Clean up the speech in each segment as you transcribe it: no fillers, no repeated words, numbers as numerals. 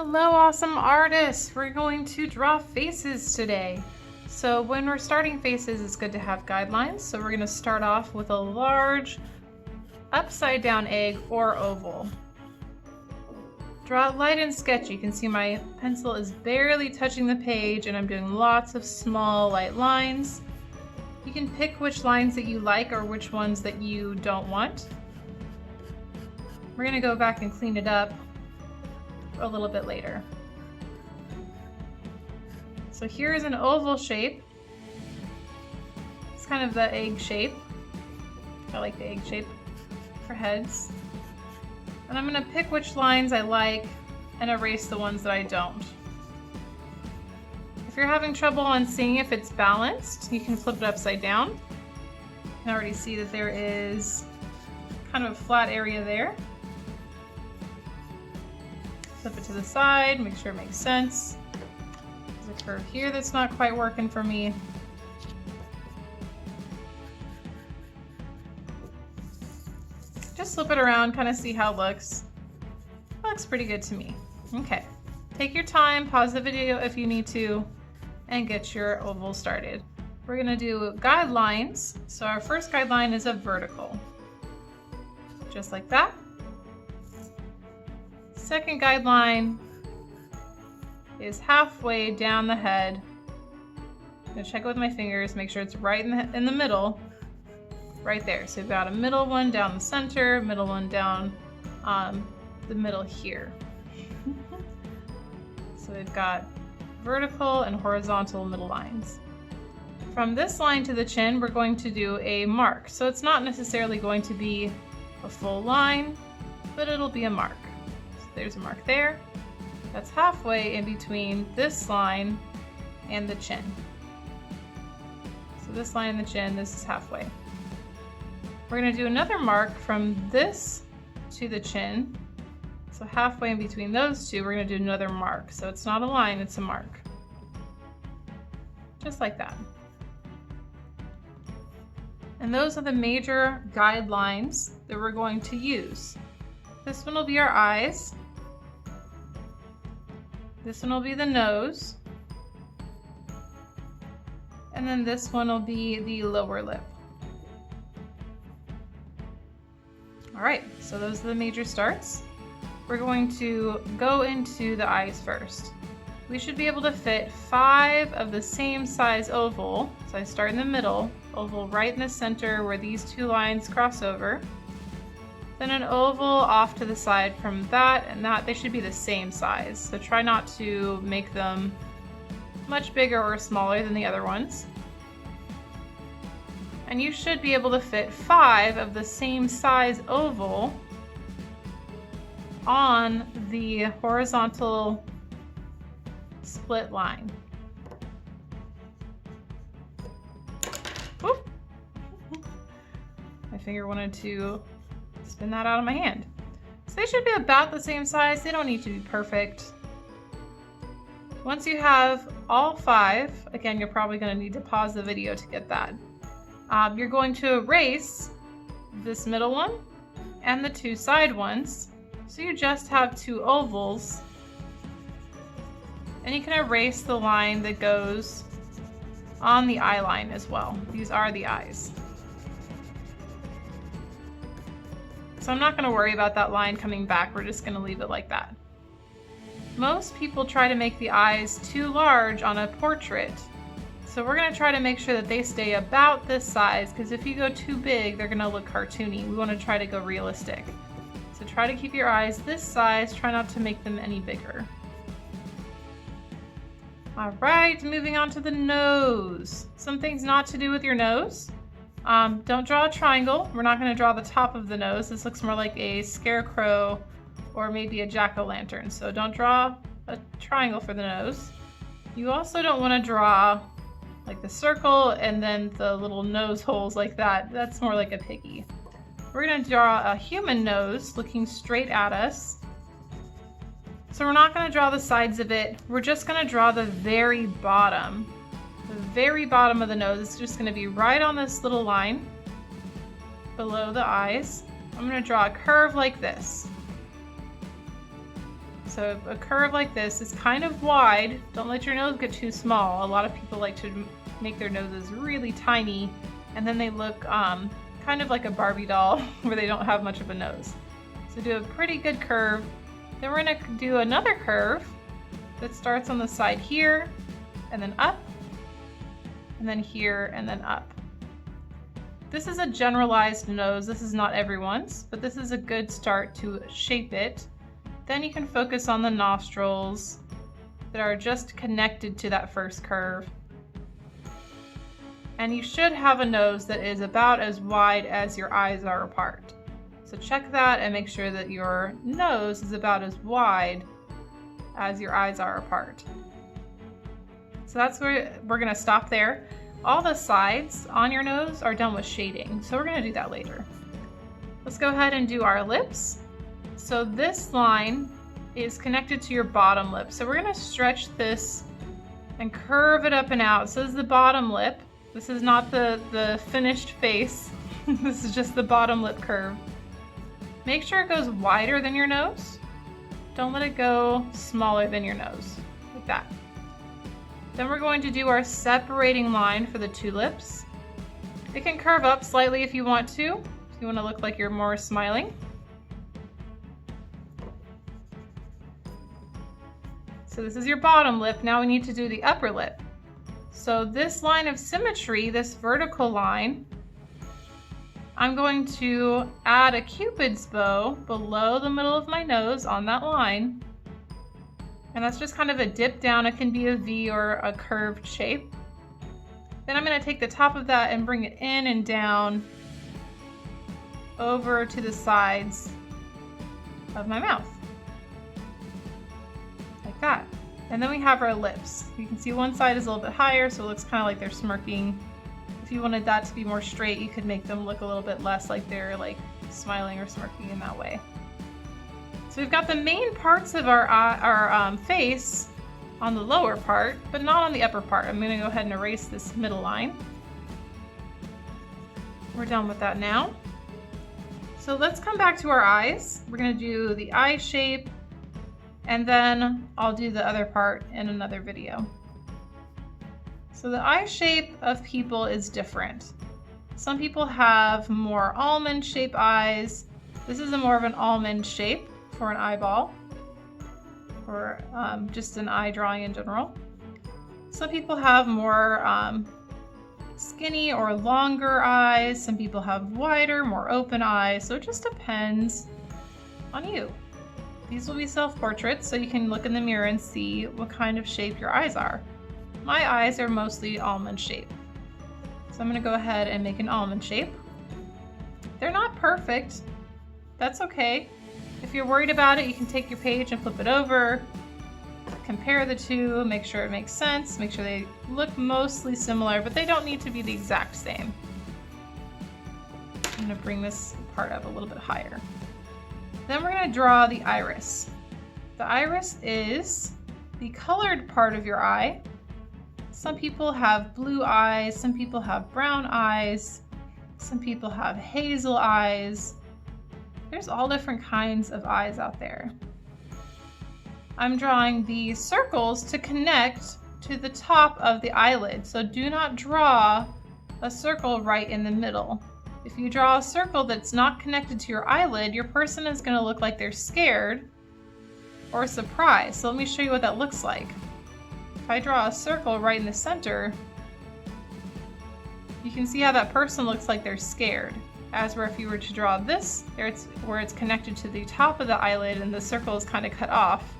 Hello, awesome artists! We're going to draw faces today. So when we're starting faces, it's good to have guidelines. So we're going to start off with a large upside down egg or oval. Draw it light and sketchy. You can see my pencil is barely touching the page and I'm doing lots of small light lines. You can pick which lines that you like or which ones that you don't want. We're going to go back and clean it up a little bit later. So here's an oval shape. It's kind of the egg shape. I like the egg shape for heads. And I'm going to pick which lines I like and erase the ones that I don't. If you're having trouble on seeing if it's balanced, you can flip it upside down. You can already see that there is kind of a flat area there. Flip it to the side, make sure it makes sense. There's a curve here that's not quite working for me. Just flip it around, kind of see how it looks. Looks pretty good to me. Okay, take your time, pause the video if you need to, and get your oval started. We're gonna do guidelines. So our first guideline is a vertical. Just like that. Second guideline is halfway down the head. I'm gonna check it with my fingers, make sure it's right in the middle, right there. So we've got a middle one down the center, middle one down the middle here. So we've got vertical and horizontal middle lines. From this line to the chin, we're going to do a mark. So it's not necessarily going to be a full line, but it'll be a mark. There's a mark there. That's halfway in between this line and the chin. So this line and the chin, this is halfway. We're going to do another mark from this to the chin. So halfway in between those two, we're going to do another mark. So it's not a line, it's a mark. Just like that. And those are the major guidelines that we're going to use. This one will be our eyes. This one will be the nose. And then this one will be the lower lip. All right, so those are the major starts. We're going to go into the eyes first. We should be able to fit 5 of the same size oval. So I start in the middle, oval right in the center where these two lines cross over. Then an oval off to the side from that and that. They should be the same size. So try not to make them much bigger or smaller than the other ones. And you should be able to fit 5 of the same size oval on the horizontal split line. Whoop. My finger wanted to spin that out of my hand. So they should be about the same size. They don't need to be perfect. Once you have all 5, again, you're probably going to need to pause the video to get that. You're going to erase this middle one and the 2 side ones. So you just have 2 ovals. And you can erase the line that goes on the eye line as well. These are the eyes. So I'm not going to worry about that line coming back. We're just going to leave it like that. Most people try to make the eyes too large on a portrait. So we're going to try to make sure that they stay about this size, because if you go too big, they're going to look cartoony. We want to try to go realistic. So try to keep your eyes this size. Try not to make them any bigger. All right, moving on to the nose. Some things not to do with your nose. Don't draw a triangle. We're not going to draw the top of the nose. This looks more like a scarecrow or maybe a jack-o'-lantern. So don't draw a triangle for the nose. You also don't want to draw like the circle and then the little nose holes like that. That's more like a piggy. We're going to draw a human nose looking straight at us. So we're not going to draw the sides of it. We're just going to draw the very bottom. The very bottom of the nose is just going to be right on this little line below the eyes. I'm going to draw a curve like this. So a curve like this is kind of wide. Don't let your nose get too small. A lot of people like to make their noses really tiny, and then they look kind of like a Barbie doll where they don't have much of a nose. So do a pretty good curve. Then we're gonna do another curve that starts on the side here, and then up, and then here, and then up. This is a generalized nose. This is not everyone's, but this is a good start to shape it. Then you can focus on the nostrils that are just connected to that first curve. And you should have a nose that is about as wide as your eyes are apart. So check that and make sure that your nose is about as wide as your eyes are apart. So that's where we're gonna stop there. All the sides on your nose are done with shading, so we're gonna do that later. Let's go ahead and do our lips. So this line is connected to your bottom lip. So we're gonna stretch this and curve it up and out. So this is the bottom lip. This is not the finished face. This is just the bottom lip curve. Make sure it goes wider than your nose. Don't let it go smaller than your nose, like that. Then we're going to do our separating line for the two lips. It can curve up slightly if you want to look like you're more smiling. So this is your bottom lip. Now we need to do the upper lip. So this line of symmetry, this vertical line, I'm going to add a Cupid's bow below the middle of my nose on that line. And that's just kind of a dip down. It can be a V or a curved shape. Then I'm gonna take the top of that and bring it in and down over to the sides of my mouth. Like that. And then we have our lips. You can see one side is a little bit higher, so it looks kind of like they're smirking. If you wanted that to be more straight, you could make them look a little bit less like they're like smiling or smirking in that way. So we've got the main parts of our face on the lower part, but not on the upper part. I'm gonna go ahead and erase this middle line. We're done with that now. So let's come back to our eyes. We're gonna do the eye shape, and then I'll do the other part in another video. So the eye shape of people is different. Some people have more almond-shaped eyes. This is more of an almond shape for an eyeball, or just an eye drawing in general. Some people have more skinny or longer eyes. Some people have wider, more open eyes. So it just depends on you. These will be self-portraits, so you can look in the mirror and see what kind of shape your eyes are. My eyes are mostly almond shaped. So I'm gonna go ahead and make an almond shape. They're not perfect. That's okay. If you're worried about it, you can take your page and flip it over, compare the two, make sure it makes sense, make sure they look mostly similar, but they don't need to be the exact same. I'm gonna bring this part up a little bit higher. Then we're gonna draw the iris. The iris is the colored part of your eye. Some people have blue eyes, some people have brown eyes, some people have hazel eyes. There's all different kinds of eyes out there. I'm drawing the circles to connect to the top of the eyelid, so do not draw a circle right in the middle. If you draw a circle that's not connected to your eyelid, your person is going to look like they're scared or surprised. So let me show you what that looks like. If I draw a circle right in the center, you can see how that person looks like they're scared. As where if you were to draw this, where it's connected to the top of the eyelid and the circle is kind of cut off.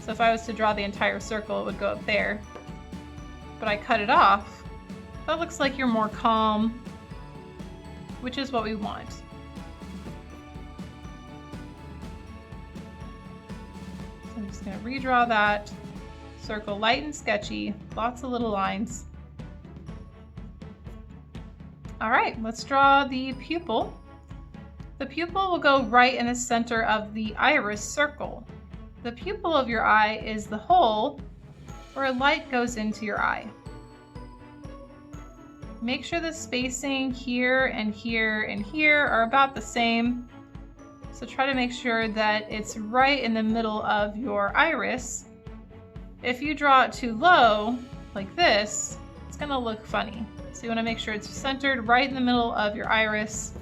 So if I was to draw the entire circle, it would go up there. But I cut it off. That looks like you're more calm, which is what we want. So I'm just going to redraw that. Circle light and sketchy, lots of little lines. All right, let's draw the pupil. The pupil will go right in the center of the iris circle. The pupil of your eye is the hole where light goes into your eye. Make sure the spacing here and here and here are about the same. So try to make sure that it's right in the middle of your iris. If you draw it too low, like this, it's gonna look funny. So you wanna make sure it's centered right in the middle of your iris.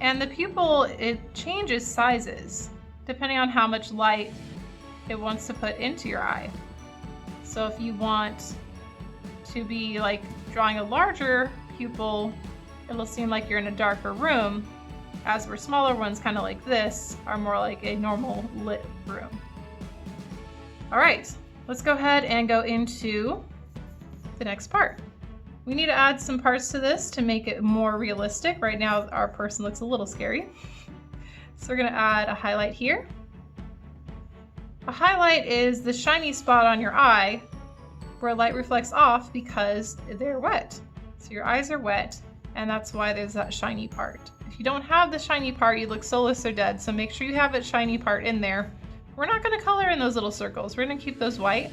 And the pupil, it changes sizes depending on how much light it wants to put into your eye. So if you want to be like drawing a larger pupil, it'll seem like you're in a darker room, as for smaller ones, kind of like this, are more like a normal lit room. All right, let's go ahead and go into the next part. We need to add some parts to this to make it more realistic. Right now, our person looks a little scary. So we're gonna add a highlight here. A highlight is the shiny spot on your eye where light reflects off because they're wet. So your eyes are wet, and that's why there's that shiny part. If you don't have the shiny part, you look soulless or dead, so make sure you have that shiny part in there. We're not gonna color in those little circles. We're gonna keep those white.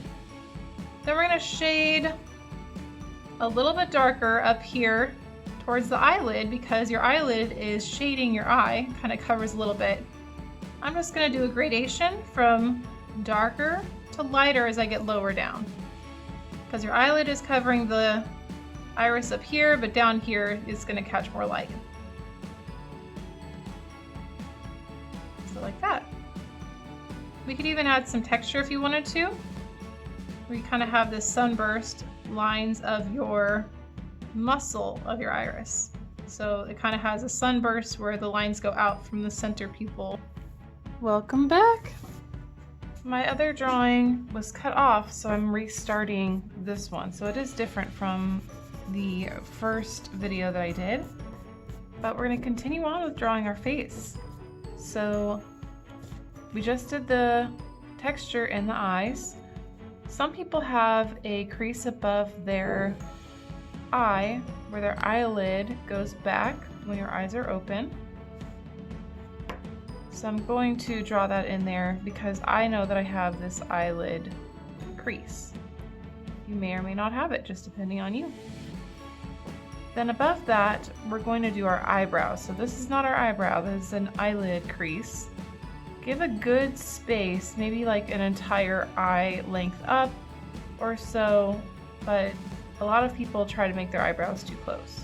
Then we're gonna shade a little bit darker up here towards the eyelid because your eyelid is shading your eye, kind of covers a little bit. I'm just gonna do a gradation from darker to lighter as I get lower down, because your eyelid is covering the iris up here, but down here is gonna catch more light. So like that. We could even add some texture if you wanted to, where you kind of have this sunburst lines of your muscle of your iris. So it kind of has a sunburst where the lines go out from the center pupil. Welcome back. My other drawing was cut off, so I'm restarting this one. So it is different from the first video that I did, but we're going to continue on with drawing our face. So we just did the texture in the eyes. Some people have a crease above their eye where their eyelid goes back when your eyes are open. So I'm going to draw that in there because I know that I have this eyelid crease. You may or may not have it, just depending on you. Then above that, we're going to do our eyebrow. So this is not our eyebrow, this is an eyelid crease. Give a good space, maybe like an entire eye length up or so, but a lot of people try to make their eyebrows too close.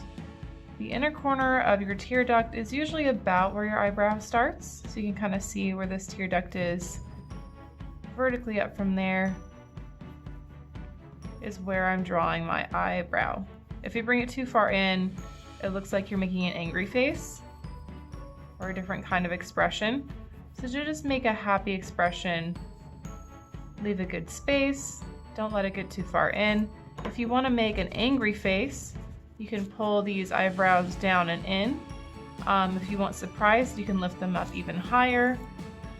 The inner corner of your tear duct is usually about where your eyebrow starts, so you can kind of see where this tear duct is. Vertically up from there is where I'm drawing my eyebrow. If you bring it too far in, it looks like you're making an angry face or a different kind of expression. So just make a happy expression, leave a good space, don't let it get too far in. If you want to make an angry face, you can pull these eyebrows down and in. If you want surprise, you can lift them up even higher.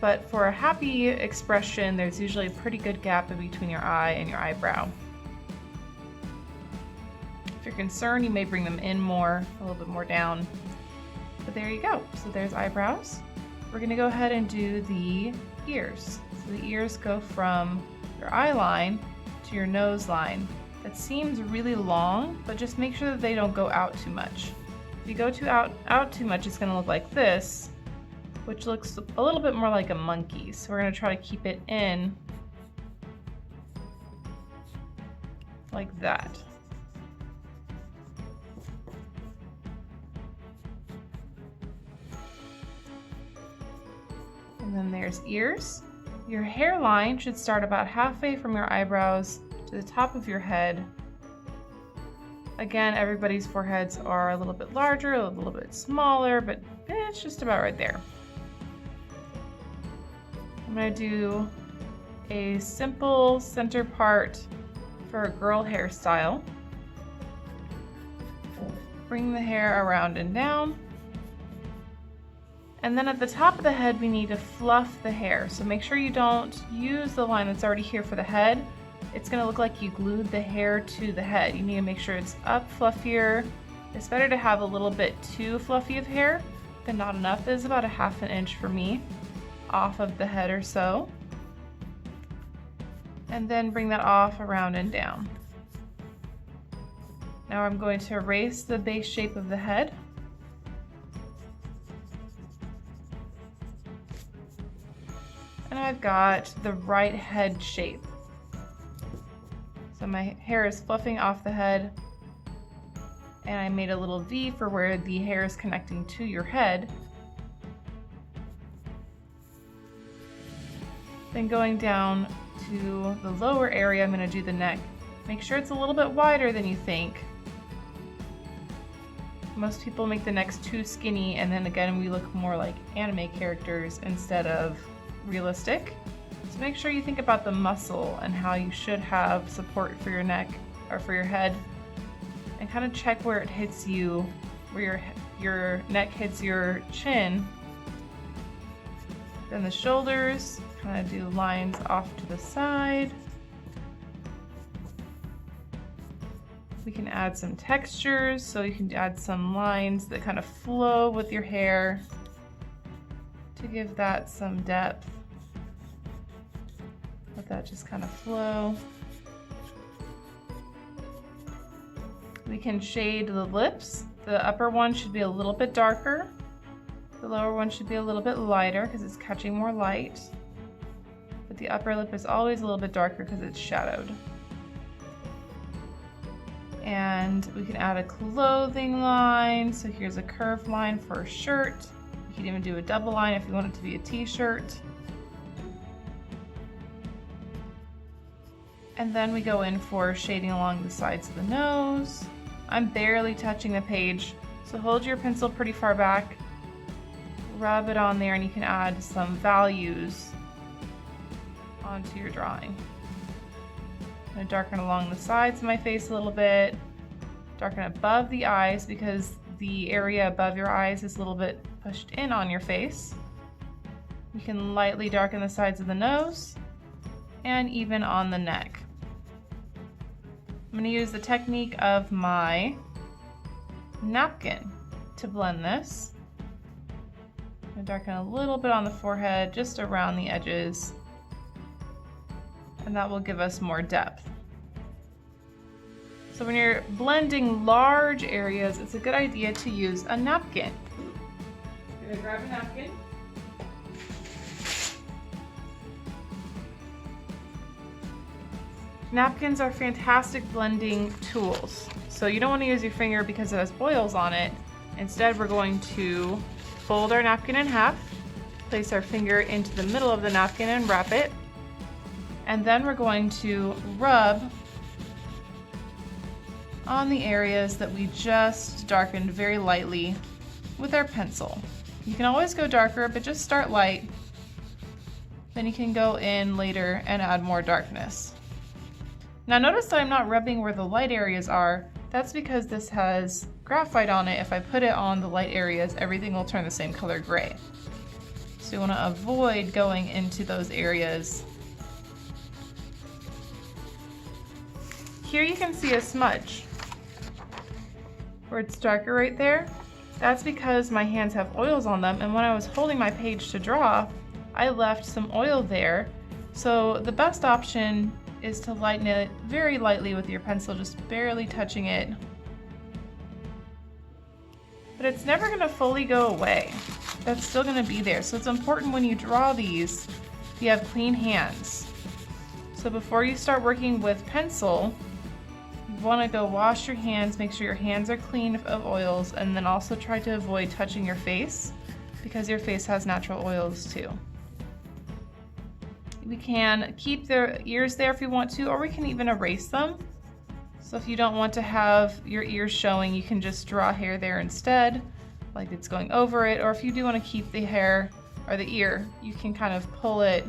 But for a happy expression, there's usually a pretty good gap in between your eye and your eyebrow. If you're concerned, you may bring them in more, a little bit more down. But there you go. So there's eyebrows. We're going to go ahead and do the ears. So the ears go from your eye line to your nose line. That seems really long, but just make sure that they don't go out too much. If you go out too much, it's going to look like this, which looks a little bit more like a monkey. So we're going to try to keep it in like that. And then there's ears. Your hairline should start about halfway from your eyebrows to the top of your head. Again, everybody's foreheads are a little bit larger, a little bit smaller, but it's just about right there. I'm going to do a simple center part for a girl hairstyle. Bring the hair around and down. And then at the top of the head, we need to fluff the hair. So make sure you don't use the line that's already here for the head. It's gonna look like you glued the hair to the head. You need to make sure it's up fluffier. It's better to have a little bit too fluffy of hair than not enough. This is about a ½ inch for me off of the head or so. And then bring that off around and down. Now I'm going to erase the base shape of the head. And I've got the right head shape. So my hair is fluffing off the head, and I made a little V for where the hair is connecting to your head. Then going down to the lower area, I'm going to do the neck. Make sure it's a little bit wider than you think. Most people make the necks too skinny, and then again we look more like anime characters instead of realistic. So make sure you think about the muscle and how you should have support for your neck or for your head, and kind of check where it hits you, where your neck hits your chin. Then the shoulders, kind of do lines off to the side. We can add some textures, so you can add some lines that kind of flow with your hair to give that some depth. Let that just kind of flow. We can shade the lips. The upper one should be a little bit darker. The lower one should be a little bit lighter because it's catching more light. But the upper lip is always a little bit darker because it's shadowed. And we can add a clothing line. So here's a curved line for a shirt. You can even do a double line if you want it to be a t-shirt. And then we go in for shading along the sides of the nose. I'm barely touching the page, so hold your pencil pretty far back, rub it on there, and you can add some values onto your drawing. I'm going to darken along the sides of my face a little bit, darken above the eyes because the area above your eyes is a little bit pushed in on your face. You can lightly darken the sides of the nose and even on the neck. I'm going to use the technique of my napkin to blend this. I'm going to darken a little bit on the forehead, just around the edges, and that will give us more depth. So when you're blending large areas, it's a good idea to use a napkin. I'm going to grab a napkin. Napkins are fantastic blending tools. So you don't want to use your finger because it has oils on it. Instead, we're going to fold our napkin in half, place our finger into the middle of the napkin and wrap it. And then we're going to rub on the areas that we just darkened very lightly with our pencil. You can always go darker, but just start light. Then you can go in later and add more darkness. Now notice that I'm not rubbing where the light areas are. That's because this has graphite on it. If I put it on the light areas, everything will turn the same color gray. So you want to avoid going into those areas. Here you can see a smudge where it's darker right there. That's because my hands have oils on them, and when I was holding my page to draw, I left some oil there. So the best option is to lighten it very lightly with your pencil, just barely touching it. But it's never going to fully go away. That's still going to be there. So it's important when you draw these, you have clean hands. So before you start working with pencil, you want to go wash your hands, make sure your hands are clean of oils, and then also try to avoid touching your face because your face has natural oils too. We can keep the ears there if you want to, or we can even erase them. So if you don't want to have your ears showing, you can just draw hair there instead, like it's going over it. Or if you do want to keep the hair or the ear, you can kind of pull it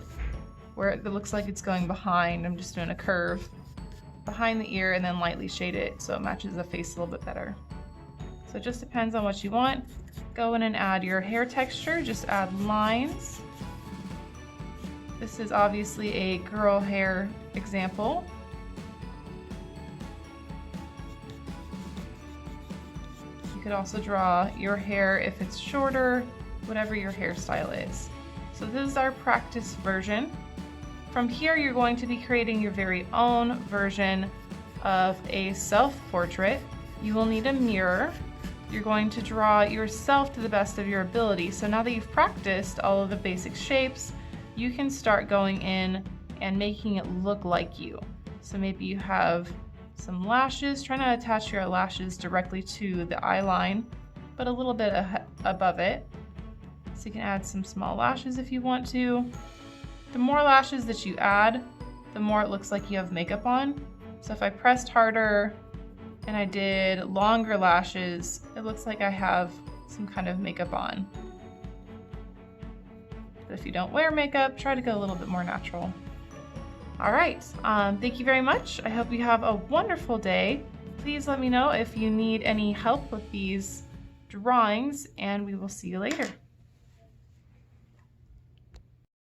where it looks like it's going behind. I'm just doing a curve behind the ear and then lightly shade it so it matches the face a little bit better. So it just depends on what you want. Go in and add your hair texture, just add lines. This is obviously a girl hair example. You could also draw your hair if it's shorter, whatever your hairstyle is. So this is our practice version. From here, you're going to be creating your very own version of a self-portrait. You will need a mirror. You're going to draw yourself to the best of your ability. So now that you've practiced all of the basic shapes, you can start going in and making it look like you. So maybe you have some lashes, trying to attach your lashes directly to the eye line, but a little bit above it. So you can add some small lashes if you want to. The more lashes that you add, the more it looks like you have makeup on. So if I pressed harder and I did longer lashes, it looks like I have some kind of makeup on. But if you don't wear makeup, try to go a little bit more natural. All right, thank you very much. I hope you have a wonderful day. Please let me know if you need any help with these drawings, and we will see you later.